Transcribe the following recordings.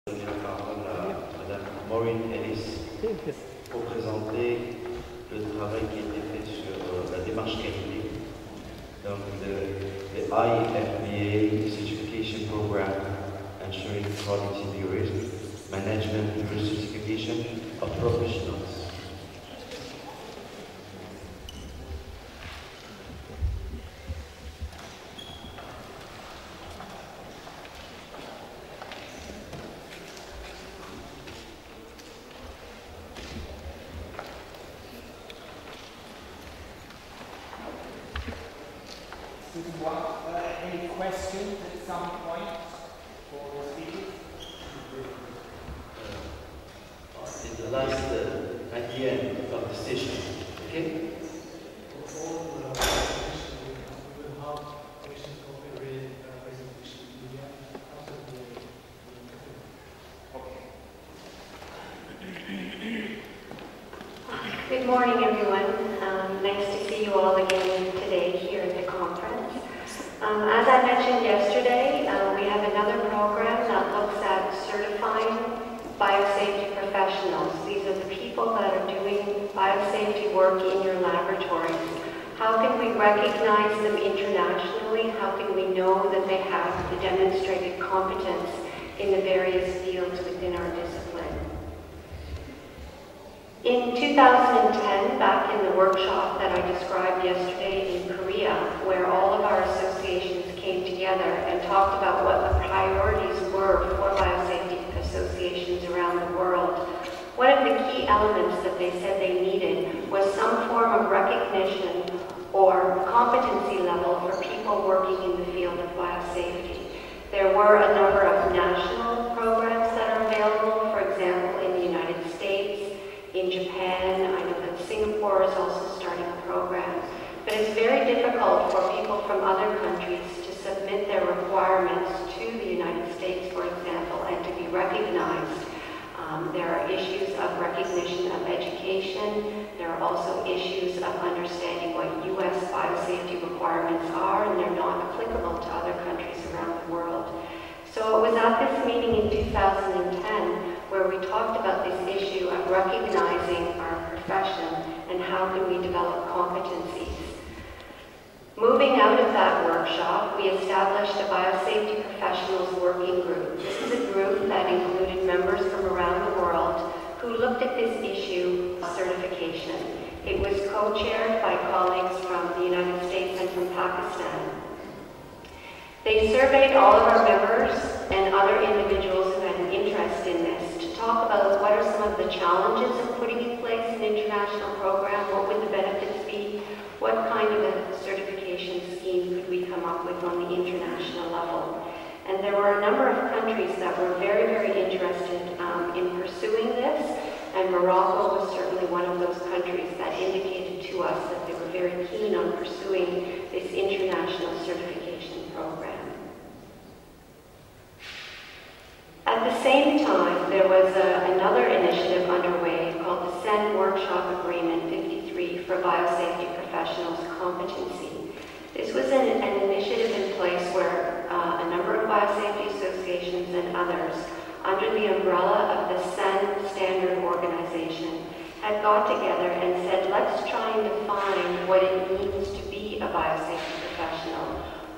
donner la parole à Madame Maureen Ellis pour présenter le travail qui a été fait sur la démarche qualité. Donc, the IFBA certification program ensuring quality risk management through certification of professionals. Any questions at some point for the speakers? In the last, at the end of the session, okay? Good morning, everyone. Nice to see you all again today here at the conference. As I mentioned yesterday, we have another program that looks at certifying biosafety professionals. These are the people that are doing biosafety work in your laboratories. How can we recognize them internationally? How can we know that they have the demonstrated competence in the various fields within our discipline? In 2010, back in the workshop that I described yesterday in Korea, where all of our associations came together and talked about what the priorities were for biosafety associations around the world, one of the key elements that they said they needed was some form of recognition or competency level for people working in the field of biosafety. There were a number of national programs that are available, for example, in the United States, in Japan. I know that Singapore is also starting a program. But it's very difficult for people from other countries to submit their requirements to the United States, for example, and to be recognized. There are issues of recognition of education. There are also issues of understanding what U.S. biosafety requirements are, and they're not applicable to other countries around the world. So it was at this meeting in 2010 where we talked about this issue of recognizing our profession and how can we develop competencies. Moving out of that workshop, we established a biosafety professionals working group. This is a group that included members from around the world who looked at this issue of certification. It was co-chaired by colleagues from the United States and from Pakistan. They surveyed all of our members and other individuals who had an interest in this to talk about what are some of the challenges of putting in place an international program, what would the benefits be, what kind of a certification scheme could we come up with on the international level. And there were a number of countries that were very, very interested in pursuing this, and Morocco was certainly one of those countries that indicated to us that they were very keen on pursuing this international certification program. At the same time, there was another initiative underway called the SEN Workshop Agreement 53 for Biosafety Professionals Competency. This was an initiative in place where a number of biosafety associations and others, under the umbrella of the SEN Standard Organization, had got together and said, let's try and define what it means to be a biosafety professional.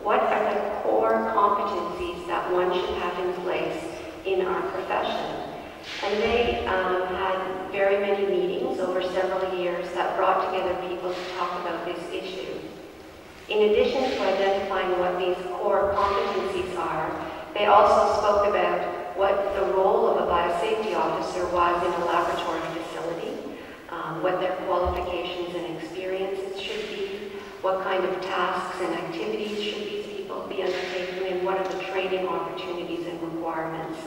What are the core competencies that one should have in place in our profession? And they had very many meetings over several years that brought together people to talk about this issue. In addition to identifying what these core competencies are, they also spoke about what the role of a biosafety officer was in a laboratory facility, what their qualifications and experiences should be, what kind of tasks and activities should these people be undertaking, and what are the training opportunities and requirements.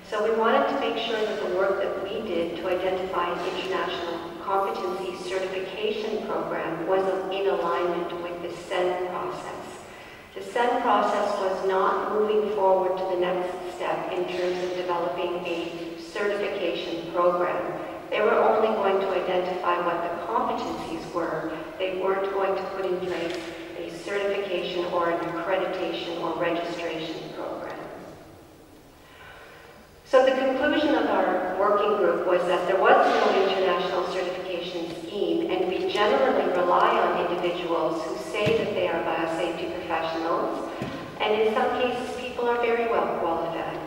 So we wanted to make sure that the work that we did to identify an international competency certification program was in alignment with the SEN process. The SEN process was not moving forward to the next step in terms of developing a certification program. They were only going to identify what the competencies were. They weren't going to put in place a certification or an accreditation or registration program. So the conclusion of our working group was that there was no international certification scheme, and we generally rely on individuals who say that they are biosafety professionals, and in some cases people are very well qualified.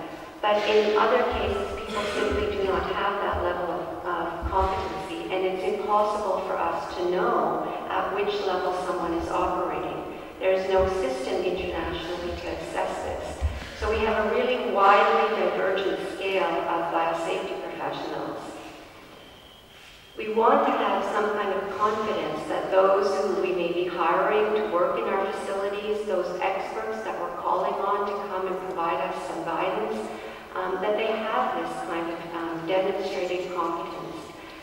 But in other cases, people simply do not have that level of competency, and it's impossible for us to know at which level someone is operating. There's no system internationally to assess this. So we have a really widely divergent scale of biosafety professionals. We want to have some kind of confidence that those who we may be hiring to work in our facilities, those experts that we're calling on to come and provide us some guidance, that they have this kind of demonstrated competence.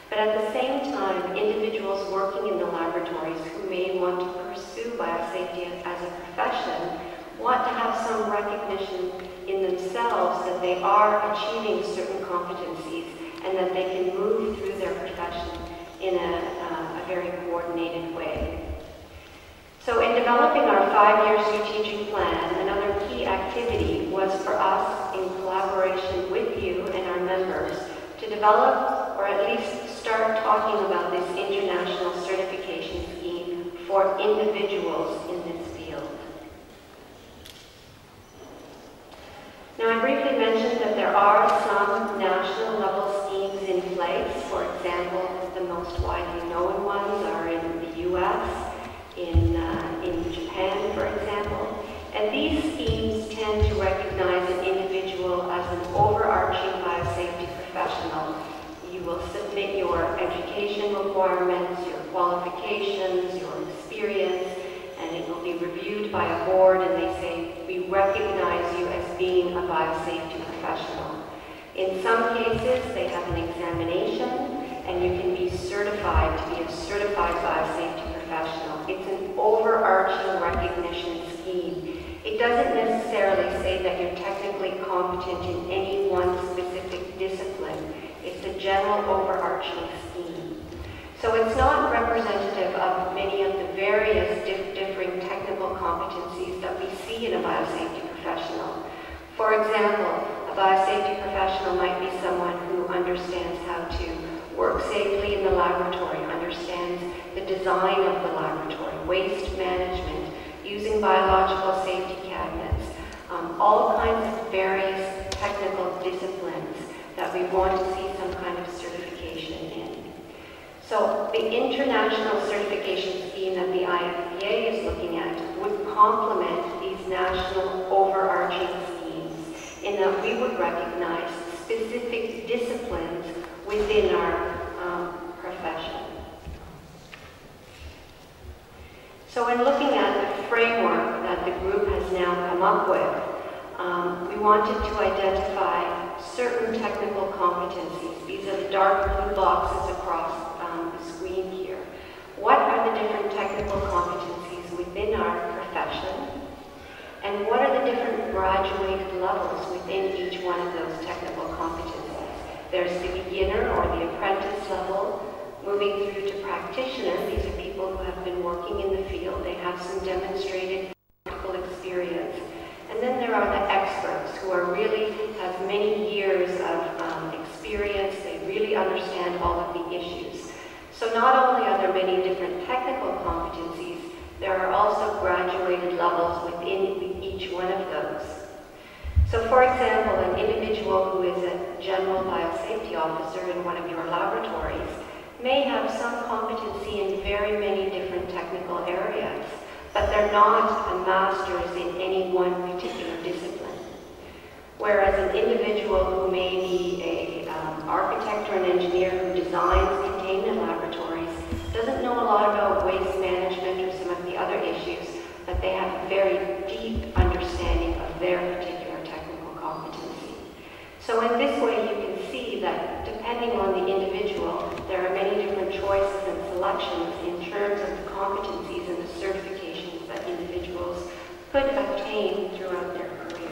But at the same time, individuals working in the laboratories who may want to pursue biosafety as a profession want to have some recognition in themselves that they are achieving certain competencies and that they can move through their profession in a very coordinated way. So in developing our 5-year strategic plan, another key activity was for us, in collaboration with you and our members, to develop or at least start talking about this international certification scheme for individuals in this field. Now, I briefly mentioned that there are some national level schemes in place. For example, the most widely known ones are in the US, in Japan, for example. And these schemes tend to recognize an individual as an overarching biosafety professional. You will submit your education requirements, your qualifications, your experience, and it will be reviewed by a board, and they say, we recognize you as being a biosafety professional. In some cases, they have an examination, and you can be certified to be a certified biosafety professional. It's an overarching recognition scheme. It doesn't necessarily say that you're technically competent in any one specific discipline. It's a general overarching scheme. So it's not representative of many of the various differing technical competencies that we see in a biosafety professional. For example, a biosafety professional might be someone who understands how to work safely in the laboratory, understands the design of the laboratory, waste management, using biological safety cabinets, all kinds of various technical disciplines that we want to see some kind of certification in. So the international certification scheme that the IFPA is looking at would complement these national overarching schemes in that we would recognize specific disciplines within our profession. So in looking at the framework that the group has now come up with, we wanted to identify certain technical competencies. These are the dark blue boxes across the screen here. What are the different technical competencies within our profession? And what are the different graduated levels within each one of those technical competencies? There's the beginner or the apprentice level, moving through to practitioner. These are people who have been working in the field. They have some demonstrated practical experience. And then there are the experts who are really have many years of experience. They really understand all of the issues. So not only are there many different technical competencies, there are also graduated levels within each one of those. So for example, an individual who is a general biosafety officer in one of your laboratories may have some competency in very many different technical areas, but they're not a master's in any one particular discipline. Whereas an individual who may be an architect or an engineer who designs containment laboratories doesn't know a lot about waste management or some of the other issues, but they have a very deep understanding of their particular technical competency. So in this way you can see that depending on the individual, there are many different choices and selections in terms of the competencies and the certifications that individuals could obtain throughout their career.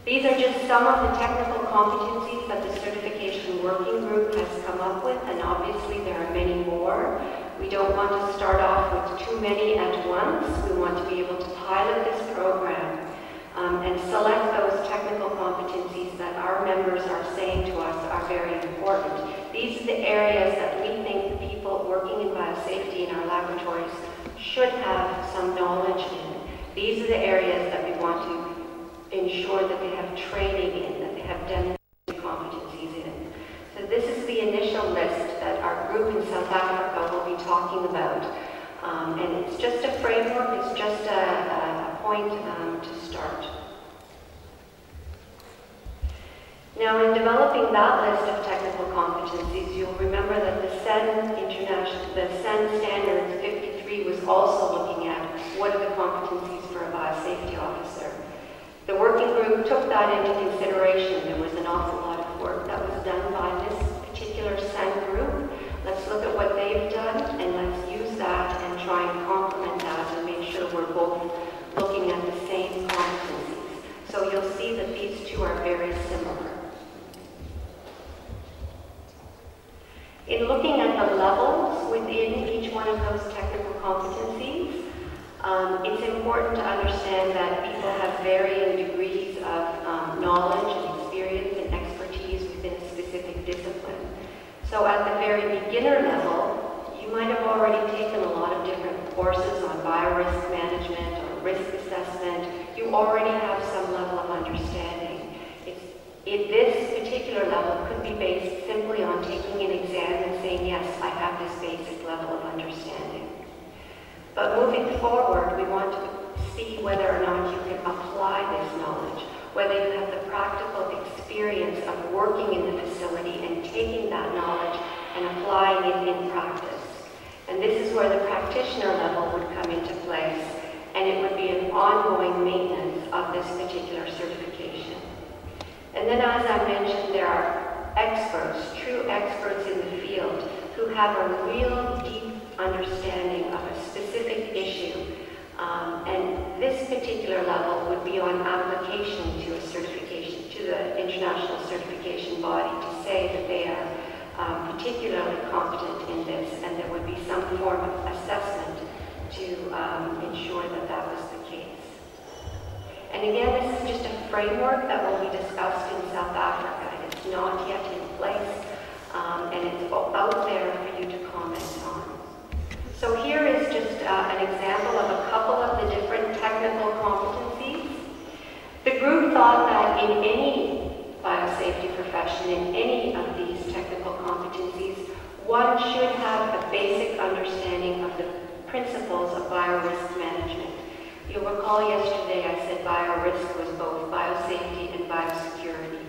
These are just some of the technical competencies that the certification working group has come up with, and obviously there are many more. We don't want to start off with too many at once. We want to be able to pilot this program and select those technical competencies that our members are saying to us are very important. These are the areas that we think the people working in biosafety in our laboratories should have some knowledge in. These are the areas that we want to ensure that they have training in, that they have demonstrated competencies in. So this is the initial list that our group in South Africa will be talking about. And it's just a framework, it's just a point to start. Now, in developing that list of technical competencies, you'll remember that the SEN Standards 53 was also looking at what are the competencies for a biosafety officer. The working group took that into consideration. There was an awful lot of work that was done by this particular SEN group. Let's look at what they've done, and let's use that and try and complement that and make sure we're both looking at the same competencies. So you'll see that these two are very similar. In looking at the levels within each one of those technical competencies, it's important to understand that people have varying degrees of knowledge and experience and expertise within a specific discipline. So at the very beginner level, you might have already taken a lot of different courses on biorisk management or risk assessment. You already have some level of understanding. This particular level could be based simply on taking an exam and saying, yes, I have this basic level of understanding. But moving forward, we want to see whether or not you can apply this knowledge, whether you have the practical experience of working in the facility and taking that knowledge and applying it in practice. And this is where the practitioner level would come into place, and it would be an ongoing maintenance of this particular certification. And then, as I mentioned, there are experts, true experts in the field, who have a real deep understanding of a specific issue. And this particular level would be on application to a certification, to the international certification body, to say that they are particularly competent in this, and there would be some form of assessment to ensure that that was the case. And again, this is just a framework that will be discussed in South Africa. It's not yet in place, and it's out there for you to comment on. So here is just an example of a couple of the different technical competencies. The group thought that in any biosafety profession, in any of these technical competencies, one should have a basic understanding of the principles of biorisk management. You'll recall yesterday I said biorisk was both biosafety and biosecurity.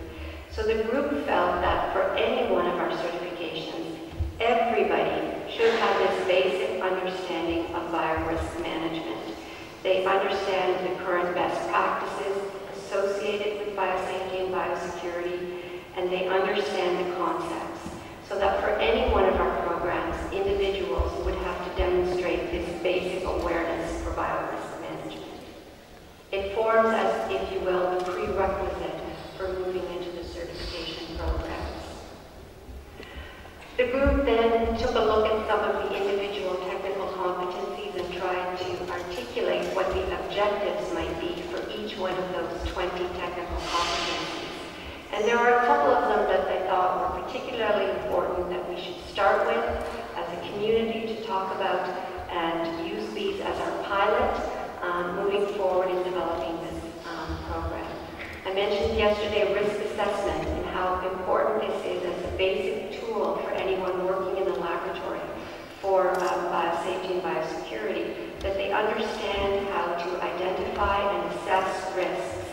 So the group felt that for any one of our certifications, everybody should have this basic understanding of biorisk management. They understand the current best practices associated with biosafety and biosecurity, and they understand the concepts. So that for any one of our programs, individuals would have to demonstrate this basic awareness for biorisk. It forms, as if you will, the prerequisite for moving into the certification programs. The group then took a look at some of the individual technical competencies and tried to articulate what the objectives might be for each one of those 20 technical competencies. And there are a couple of them that they thought were particularly important that we should start with as a community to talk about and use these as our pilot moving forward in developing this program. I mentioned yesterday risk assessment and how important this is as a basic tool for anyone working in the laboratory for biosafety and biosecurity, that they understand how to identify and assess risks.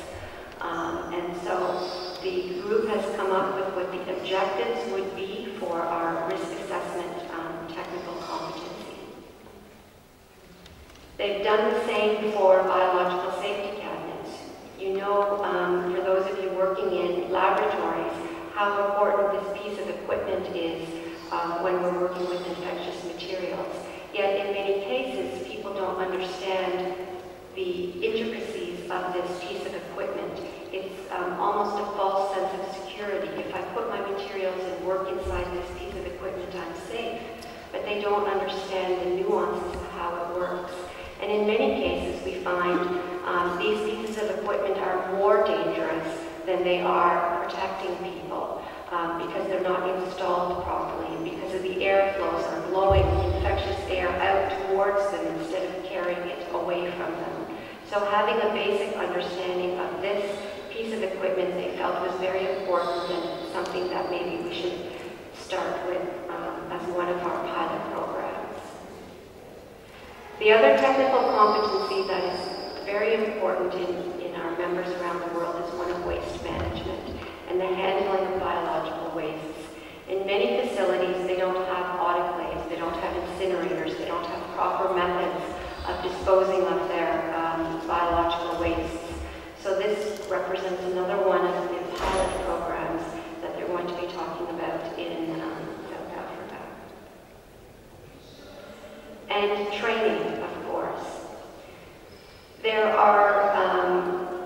And so the group has come up with what the objectives would be for our risk assessment technical competency. They've done the same for biological safety cabinets. You know, for those of you working in laboratories, how important this piece of equipment is when we're working with infectious materials. Yet in many cases, people don't understand the intricacies of this piece of equipment. It's almost a false sense of security. If I put my materials and work inside this piece of equipment, I'm safe. But they don't understand the nuances of how it works. And in many cases, we find these pieces of equipment are than they are protecting people because they're not installed properly, and because of the airflows are blowing infectious air out towards them instead of carrying it away from them. So having a basic understanding of this piece of equipment they felt was very important and something that maybe we should start with as one of our pilot programs. The other technical competency that is very important in our members around the world is one of waste management and the handling of biological wastes. In many facilities, they don't have autoclaves, they don't have incinerators, they don't have proper methods of disposing of their biological wastes. So this represents another one of the pilot programs that they're going to be talking about in South Africa. And training, of course. There are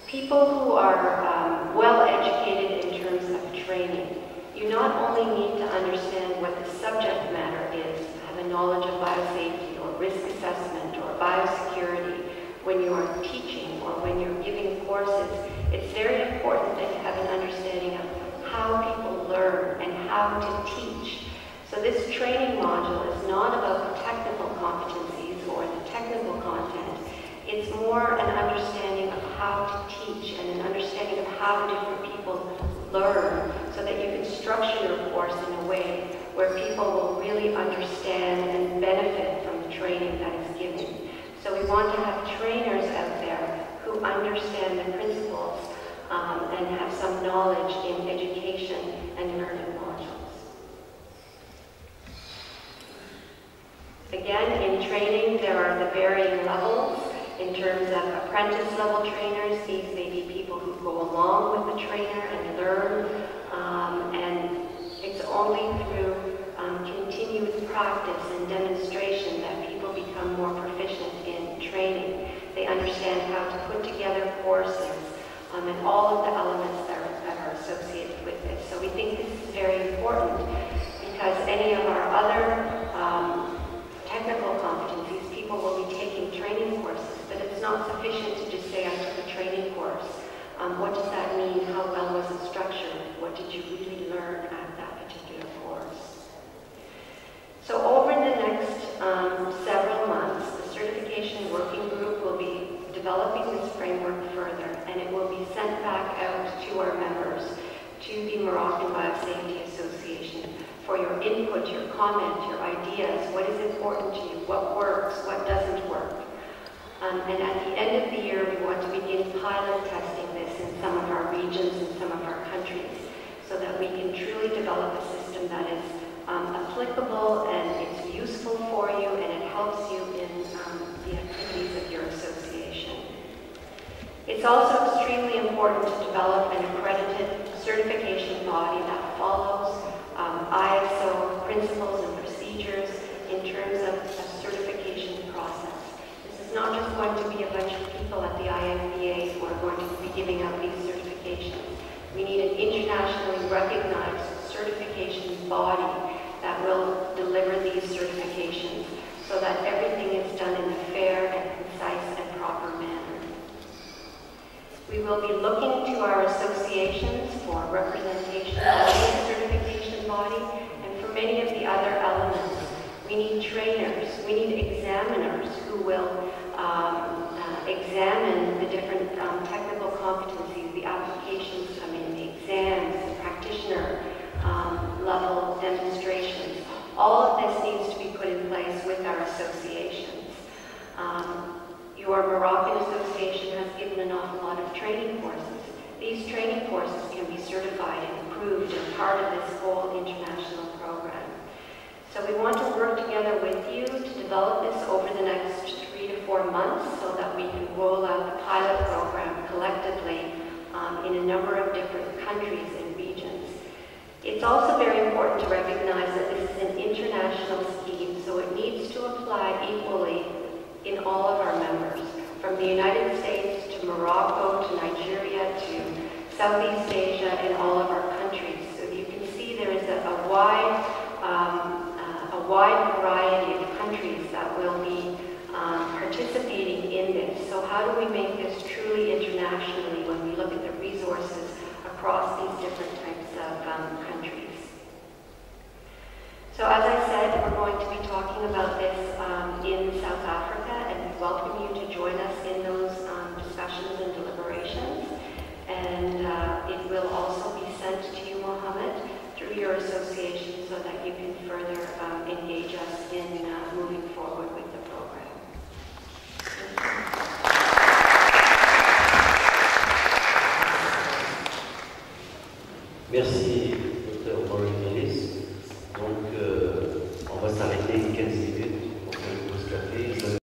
people who are well educated in terms of training. You not only need to understand what the subject matter is, have a knowledge of biosafety or risk assessment or biosecurity when you are teaching or when you're giving courses. It's very important that you have an understanding of how people learn and how to teach. So this training module is not about the technical competencies or the technical content. It's more an understanding of how to teach and an understanding of how different people learn so that you can structure your course in a way where people will really understand and benefit from the training that is given. So we want to have trainers out there who understand the principles and have some knowledge in education and learning modules. Again, in training, there are the varying levels. In terms of apprentice level trainers, these may be people who go along with the trainer and learn, and it's only through continuous practice and demonstration that people become more proficient in training. They understand how to put together courses and all of the elements that are associated with it. So we think this is very important because any of our other technical competencies, people will be taking training courses, but it's not sufficient to just say I took a training course. What does that mean? How well was it structured? What did you really learn at that particular course? So over the next several months, the certification working group will be developing this framework further, and it will be sent back out to our members, to the Moroccan Biosafety Association, for your input, your comment, your ideas. What is important to you? What works? What doesn't work? And at the end of the year, we want to begin pilot testing this in some of our regions and some of our countries so that we can truly develop a system that is applicable and it's useful for you and it helps you in the activities of your association. It's also extremely important to develop an accredited certification body that follows ISO principles and procedures in terms of a certification process. This is not just going to be a bunch of people at the IFBA who are going to be giving out these certifications. We need an internationally recognized certification body that will deliver these certifications so that everything is done in a fair and concise and proper manner. We will be looking to our associations for representation of the certification body, and for many of the other elements, we need trainers, we need examiners who will examine the different technical competencies, the applications come in, the exams, the practitioner level demonstrations. All of this needs to be put in place with our associations. Your Moroccan association has given an awful lot of training courses. These training courses can be certified and approved as part of this whole international program. So we want to work together with you to develop this over the next 3 to 4 months so that we can roll out the pilot program collectively in a number of different countries and regions. It's also very important to recognize that this is an international scheme, so it needs to apply equally in all of our members, from the United States to Morocco to Nigeria to Southeast Asia and all of our countries. So you can see there is a wide variety of countries that will be participating in this. So how do we make this truly internationally when we look look at the resources across these different types of countries. So as I said, we're going to be talking about this in South Africa, and we welcome you to join us in those discussions and deliberations. And it will also be sent to you, Mohammed, through your association so that you can further engage us in moving forward with the program. Merci.